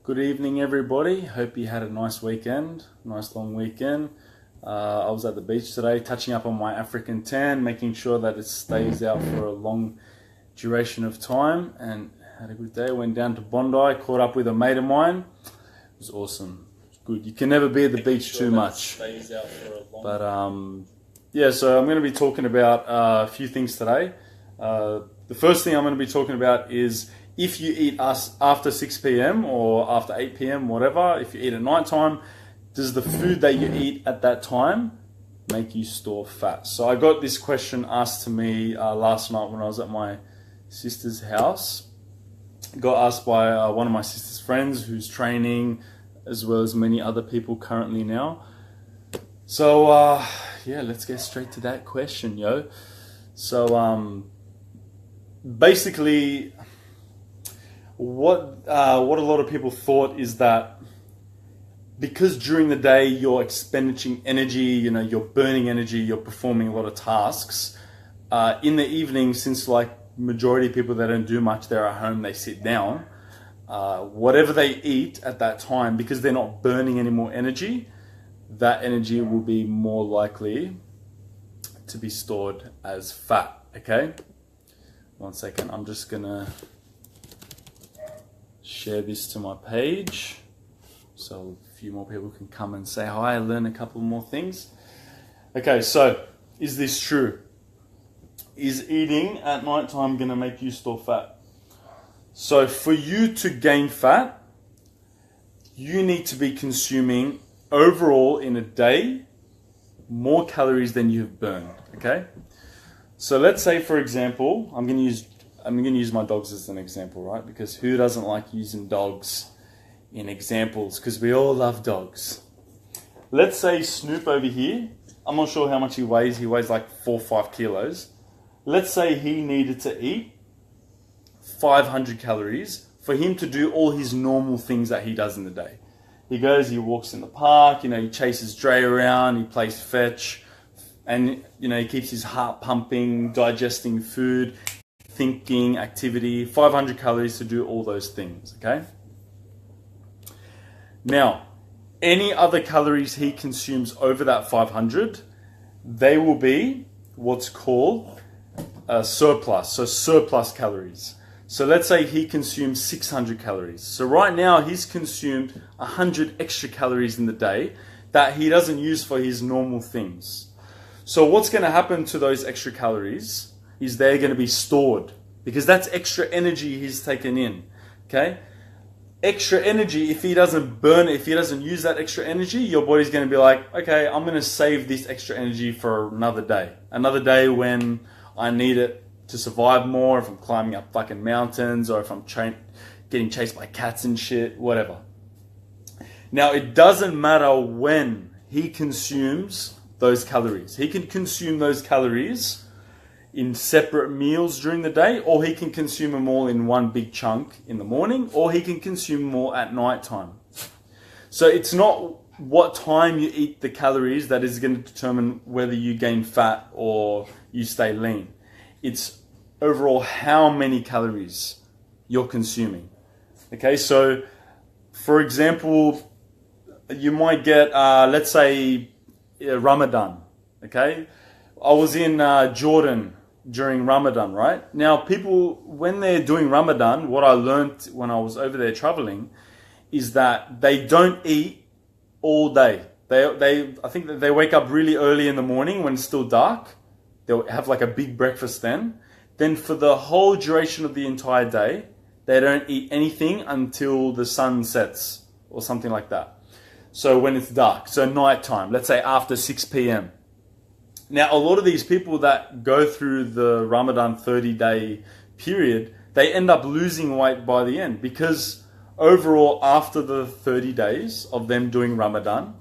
Good evening, everybody. Hope you had a nice weekend, nice long weekend. I was at the beach today, touching up on my African tan, making sure that it stays out for a long duration of time, and had a good day. Went down to Bondi, caught up with a mate of mine. It was awesome. It's good. You can never be at the beach too much. But yeah, so I'm going to be talking about a few things today. The first thing I'm going to be talking about is if you eat after 6 p.m. or after 8 p.m., whatever, if you eat at night time, does the food that you eat at that time make you store fat? So I got this question asked to me last night when I was at my sister's house. Got asked by one of my sister's friends who's training, as well as many other people currently now. So yeah, let's get straight to that question, yo. So basically, what a lot of people thought is that because during the day you're expending energy, you're burning energy, you're performing a lot of tasks. In the evening, since like majority of people that don't do much, they're at home, they sit down. Whatever they eat at that time, because they're not burning any more energy, that energy will be more likely to be stored as fat. Okay, 1 second. I'm just gonna share this to my page so a few more people can come and say hi and learn a couple more things. Okay, so is this true? Is eating at night time going to make you store fat? So for you to gain fat, you need to be consuming overall in a day more calories than you've burned. Okay, so let's say, for example, I'm going to use my dogs as an example, right? Because who doesn't like using dogs in examples? Because we all love dogs. Let's say Snoop over here, I'm not sure how much he weighs. He weighs like 4 or 5 kilos. Let's say he needed to eat 500 calories for him to do all his normal things that he does in the day. He goes, he walks in the park, he chases Dre around, he plays fetch, and he keeps his heart pumping, digesting food, thinking, activity, 500 calories to do all those things, okay? Now, any other calories he consumes over that 500, they will be what's called a surplus, so surplus calories. So let's say he consumes 600 calories. So right now he's consumed 100 extra calories in the day that he doesn't use for his normal things. So what's going to happen to those extra calories is they're going to be stored, because that's extra energy he's taken in. Okay, extra energy, if he doesn't burn it, if he doesn't use that extra energy, your body's going to be like, okay, I'm going to save this extra energy for another day when I need it to survive more, if I'm climbing up fucking mountains, or if I'm getting chased by cats and shit, whatever. Now, it doesn't matter when he consumes those calories. He can consume those calories in separate meals during the day, or he can consume them all in one big chunk in the morning, or he can consume more at night time. So it's not what time you eat the calories that is going to determine whether you gain fat or you stay lean. It's overall how many calories you're consuming. Okay, so for example, you might get, let's say, Ramadan. Okay, I was in Jordan during Ramadan, right? Now, people, when they're doing Ramadan, what I learned when I was over there traveling is that they don't eat all day. I think that they wake up really early in the morning when it's still dark. They'll have like a big breakfast then. Then for the whole duration of the entire day, they don't eat anything until the sun sets or something like that. So when it's dark, so nighttime, let's say after 6 p.m. Now, a lot of these people that go through the Ramadan 30-day period, they end up losing weight by the end, because overall, after the 30 days of them doing Ramadan,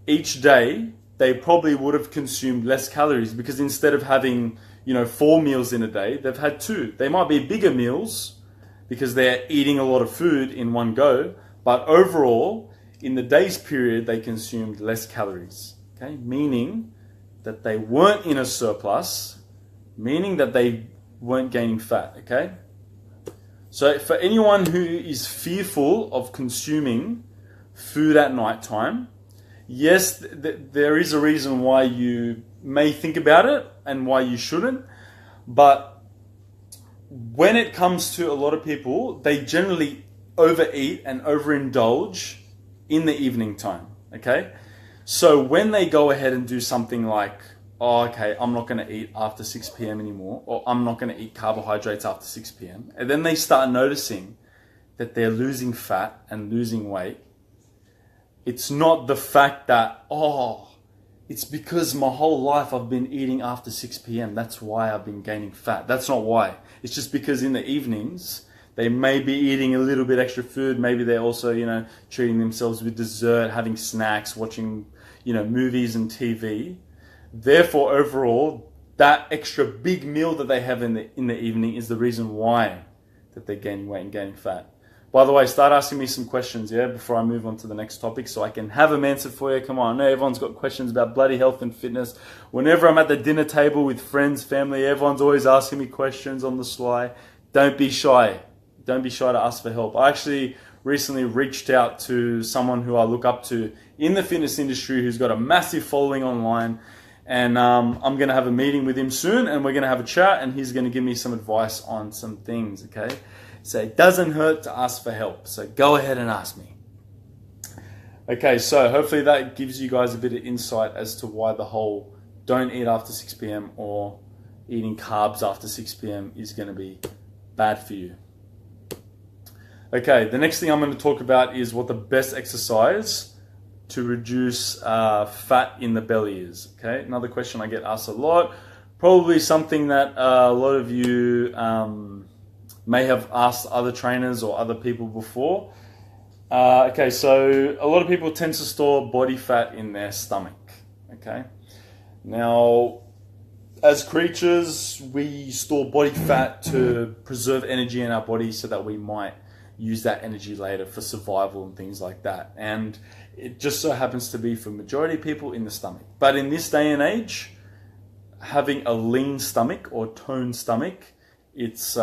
each day, they probably would have consumed less calories, because instead of having, 4 meals in a day, they've had 2. They might be bigger meals because they're eating a lot of food in one go, but overall, in the day's period, they consumed less calories, okay? Meaning that they weren't in a surplus, meaning that they weren't gaining fat, okay? So for anyone who is fearful of consuming food at night time, yes, there is a reason why you may think about it and why you shouldn't. But when it comes to a lot of people, they generally overeat and overindulge in the evening time, okay? So when they go ahead and do something like, oh, okay, I'm not going to eat after 6 p.m. anymore, or I'm not going to eat carbohydrates after 6 p.m., and then they start noticing that they're losing fat and losing weight, it's not the fact that, oh, it's because my whole life I've been eating after 6 p.m. That's why I've been gaining fat. That's not why. It's just because in the evenings, they may be eating a little bit extra food. Maybe they're also, treating themselves with dessert, having snacks, watching, movies and TV. Therefore, overall, that extra big meal that they have in the evening is the reason why that they're gaining weight and gaining fat. By the way, start asking me some questions, before I move on to the next topic so I can have them answered for you. Come on, I know everyone's got questions about bloody health and fitness. Whenever I'm at the dinner table with friends, family, everyone's always asking me questions on the sly. Don't be shy. Don't be shy to ask for help. I actually recently reached out to someone who I look up to in the fitness industry who's got a massive following online. And I'm going to have a meeting with him soon and we're going to have a chat and he's going to give me some advice on some things, okay? So it doesn't hurt to ask for help. So go ahead and ask me. Okay, so hopefully that gives you guys a bit of insight as to why the whole don't eat after 6 p.m. or eating carbs after 6 p.m. is going to be bad for you. Okay, the next thing I'm going to talk about is what the best exercise to reduce fat in the belly is. Okay, another question I get asked a lot. Probably something that a lot of you may have asked other trainers or other people before. Okay, so a lot of people tend to store body fat in their stomach. Okay, now as creatures, we store body fat to preserve energy in our body so that we might use that energy later for survival and things like that. And it just so happens to be for majority of people in the stomach. But in this day and age, having a lean stomach or toned stomach, it's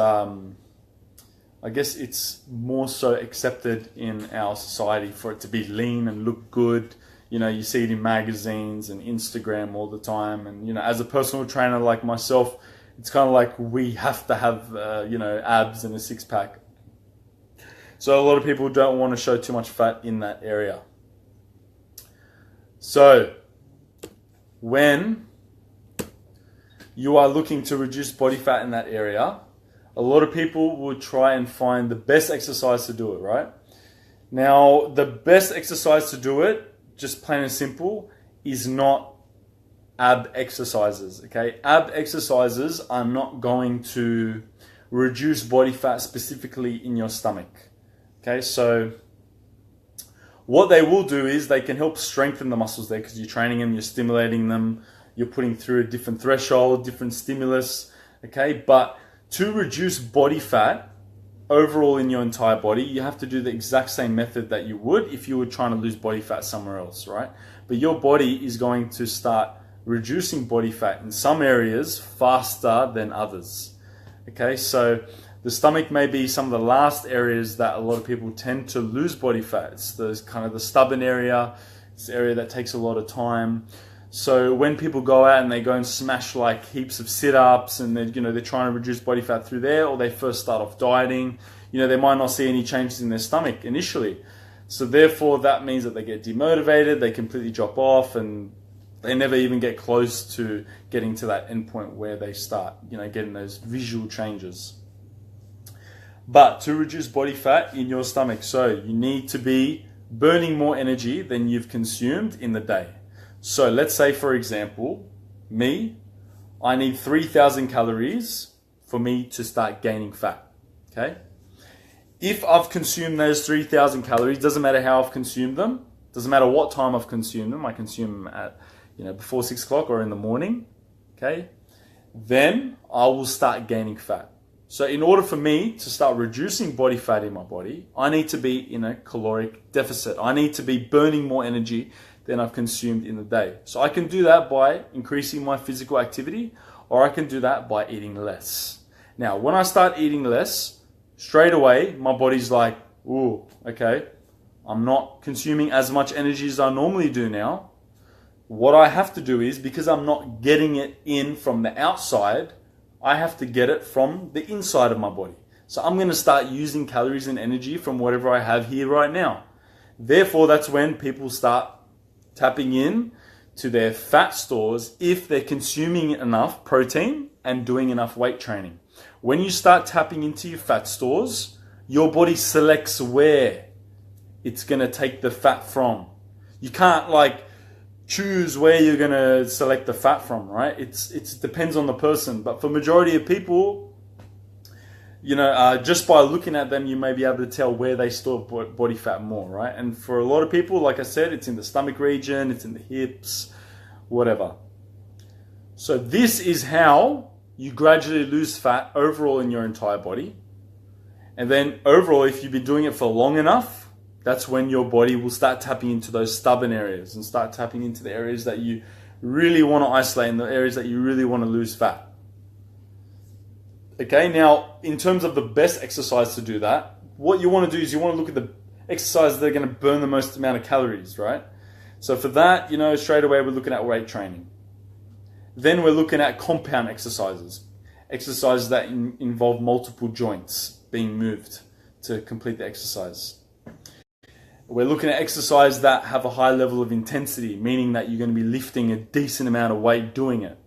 I guess it's more so accepted in our society for it to be lean and look good. You see it in magazines and Instagram all the time. And, as a personal trainer like myself, it's kind of like we have to have, abs and a six pack. So a lot of people don't want to show too much fat in that area. So when you are looking to reduce body fat in that area, a lot of people will try and find the best exercise to do it, right? Now, the best exercise to do it, just plain and simple, is not ab exercises, okay? Ab exercises are not going to reduce body fat specifically in your stomach, okay? So what they will do is they can help strengthen the muscles there because you're training them, you're stimulating them, you're putting through a different threshold, different stimulus, okay? But to reduce body fat overall in your entire body, you have to do the exact same method that you would if you were trying to lose body fat somewhere else, right? But your body is going to start reducing body fat in some areas faster than others, okay? So the stomach may be some of the last areas that a lot of people tend to lose body fat. It's the kind of the stubborn area. It's the area that takes a lot of time. So when people go out and they go and smash like heaps of sit-ups and they're trying to reduce body fat through there, or they first start off dieting, they might not see any changes in their stomach initially. So therefore that means that they get demotivated, they completely drop off, and they never even get close to getting to that end point where they start, getting those visual changes. But to reduce body fat in your stomach, so you need to be burning more energy than you've consumed in the day. So let's say, for example, I need 3,000 calories for me to start gaining fat, okay? If I've consumed those 3,000 calories, doesn't matter how I've consumed them, doesn't matter what time I've consumed them, I consume them at, before 6 o'clock or in the morning, okay? Then I will start gaining fat. So in order for me to start reducing body fat in my body, I need to be in a caloric deficit. I need to be burning more energy than I've consumed in the day. So I can do that by increasing my physical activity, or I can do that by eating less. Now, when I start eating less, straight away, my body's like, ooh, okay, I'm not consuming as much energy as I normally do now. What I have to do is, because I'm not getting it in from the outside, I have to get it from the inside of my body. So I'm going to start using calories and energy from whatever I have here right now. Therefore, that's when people start tapping in to their fat stores if they're consuming enough protein and doing enough weight training. When you start tapping into your fat stores, your body selects where it's going to take the fat from. You can't like choose where you're going to select the fat from, right? It depends on the person. But for majority of people, just by looking at them, you may be able to tell where they store body fat more, right? And for a lot of people, like I said, it's in the stomach region, it's in the hips, whatever. So this is how you gradually lose fat overall in your entire body. And then overall, if you've been doing it for long enough, that's when your body will start tapping into those stubborn areas and start tapping into the areas that you really want to isolate and the areas that you really want to lose fat. Okay, now in terms of the best exercise to do that, what you want to do is you want to look at the exercises that are going to burn the most amount of calories, right? So for that, straight away we're looking at weight training. Then we're looking at compound exercises that involve multiple joints being moved to complete the exercise. We're looking at exercise that have a high level of intensity, meaning that you're going to be lifting a decent amount of weight doing it.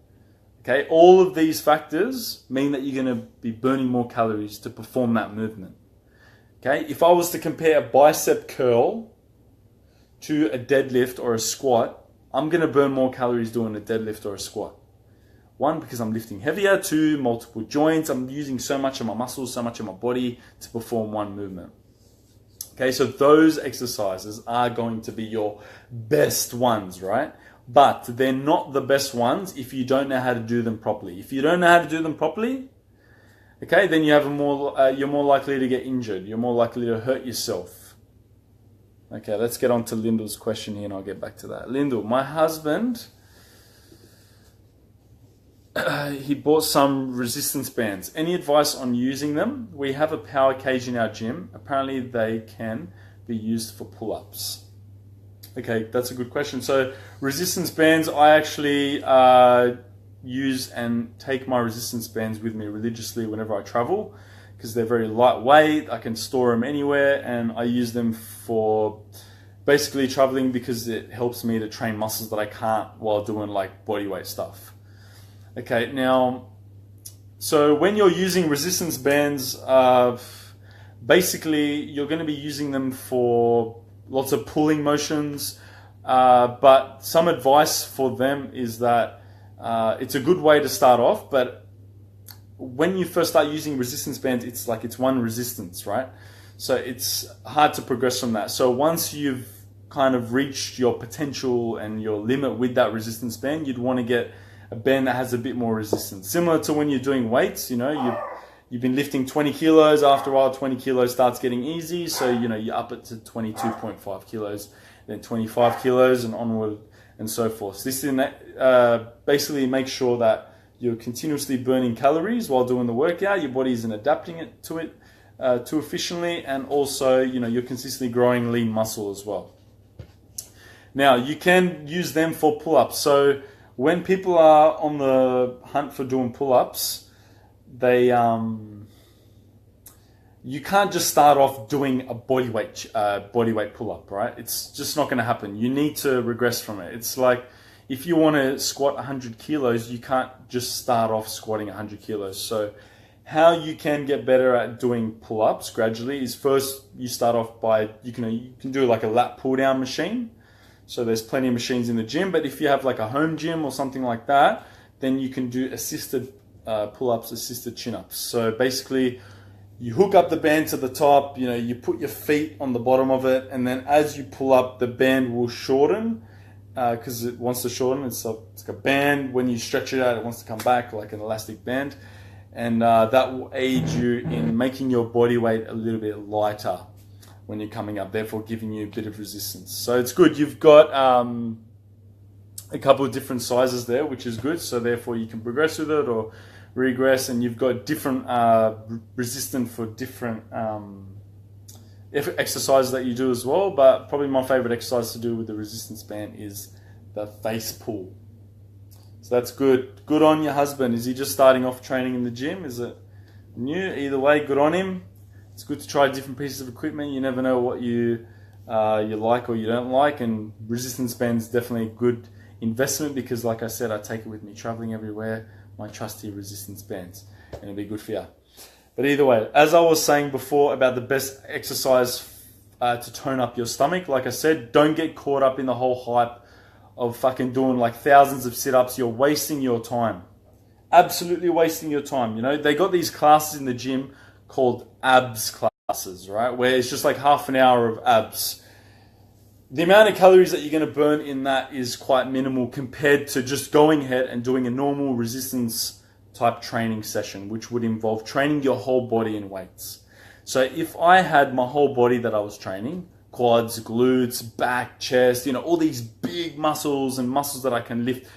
Okay, all of these factors mean that you're going to be burning more calories to perform that movement. Okay, if I was to compare a bicep curl to a deadlift or a squat, I'm going to burn more calories doing a deadlift or a squat. One, because I'm lifting heavier. Two, multiple joints. I'm using so much of my muscles, so much of my body to perform one movement. Okay, so those exercises are going to be your best ones, right? But they're not the best ones if you don't know how to do them properly. If you don't know how to do them properly, okay, then you're more likely to get injured. You're more likely to hurt yourself. Okay, let's get on to Lyndall's question here and I'll get back to that. Lyndall, my husband, he bought some resistance bands. Any advice on using them? We have a power cage in our gym. Apparently they can be used for pull-ups. Okay, that's a good question. So resistance bands, I actually use and take my resistance bands with me religiously whenever I travel because they're very lightweight. I can store them anywhere and I use them for basically traveling because it helps me to train muscles that I can't while doing like body weight stuff. Okay, now, so when you're using resistance bands, basically you're going to be using them for lots of pulling motions, but some advice for them is that it's a good way to start off, but when you first start using resistance bands, it's one resistance, right? So it's hard to progress from that. So once you've kind of reached your potential and your limit with that resistance band, you'd want to get a band that has a bit more resistance. Similar to when you're doing weights, you've been lifting 20 kilos, after a while 20 kilos starts getting easy, so you up it to 22.5 kilos, then 25 kilos and onward and so forth. So this is basically make sure that you're continuously burning calories while doing the workout, your body isn't adapting to it too efficiently, and also you're consistently growing lean muscle as well. Now you can use them for pull-ups. So when people are on the hunt for doing pull-ups, you can't just start off doing a bodyweight pull-up, right? It's just not going to happen. You need to regress from it. It's like if you want to squat 100 kilos, you can't just start off squatting 100 kilos. So how you can get better at doing pull-ups gradually is first you start off by, you can do like a lat pull-down machine. So there's plenty of machines in the gym, but if you have like a home gym or something like that, then you can do assisted pull-ups, assisted chin-ups. So basically you hook up the band to the top, you put your feet on the bottom of it, and then as you pull up, the band will shorten because it wants to shorten. It's like a band. When you stretch it out, it wants to come back like an elastic band, and that will aid you in making your body weight a little bit lighter when you're coming up, therefore giving you a bit of resistance. So it's good. You've got a couple of different sizes there, which is good. So therefore you can progress with it or regress, and you've got different resistance for different exercises that you do as well. But probably my favorite exercise to do with the resistance band is the face pull. So that's good. Good on your husband. Is he just starting off training in the gym? Is it new? Either way, good on him. It's good to try different pieces of equipment. You never know what you like or you don't like, and resistance bands definitely a good investment because, like I said, I take it with me traveling everywhere. My trusty resistance bands, and it'll be good for you. But either way, as I was saying before about the best exercise to tone up your stomach, like I said, don't get caught up in the whole hype of fucking doing like thousands of sit-ups. You're wasting your time. Absolutely wasting your time. You know, they got these classes in the gym called abs classes, right? Where it's just like half an hour of abs. The amount of calories that you're going to burn in that is quite minimal compared to just going ahead and doing a normal resistance type training session, which would involve training your whole body in weights. So if I had my whole body that I was training, quads, glutes, back, chest, you know, all these big muscles and muscles that I can lift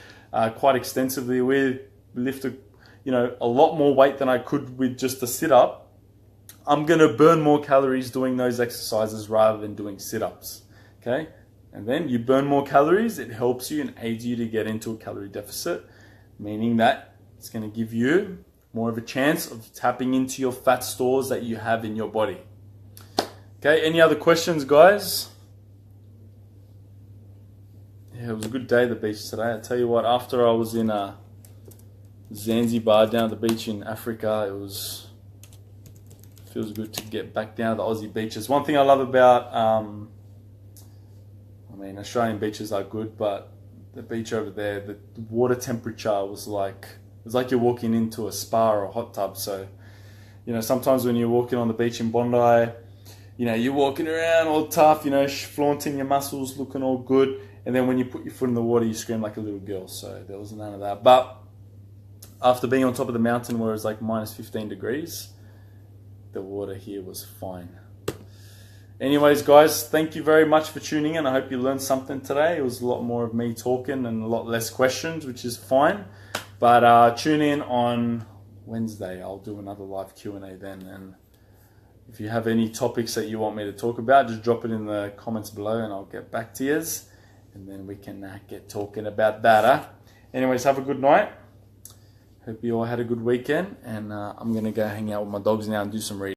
quite extensively with, lift a lot more weight than I could with just a sit-up, I'm going to burn more calories doing those exercises rather than doing sit-ups. Okay? And then you burn more calories, it helps you and aids you to get into a calorie deficit, meaning that it's going to give you more of a chance of tapping into your fat stores that you have in your body. Okay, any other questions, guys? Yeah, it was a good day at the beach today. I tell you what, after I was in Zanzibar down at the beach in Africa, feels good to get back down to the Aussie beaches. One thing I love about, Australian beaches are good, but the beach over there, the water temperature was like, it's like you're walking into a spa or a hot tub. So, you know, sometimes when you're walking on the beach in Bondi, you know, you're walking around all tough, you know, flaunting your muscles, looking all good. And then when you put your foot in the water, you scream like a little girl. So there was none of that. But after being on top of the mountain where it was like minus 15 degrees, the water here was fine. Anyways, guys, thank you very much for tuning in. I hope you learned something today. It was a lot more of me talking and a lot less questions, which is fine. But tune in on Wednesday. I'll do another live Q&A then. And if you have any topics that you want me to talk about, just drop it in the comments below and I'll get back to you. And then we can get talking about that. Anyways, have a good night. Hope you all had a good weekend. And I'm going to go hang out with my dogs now and do some reading.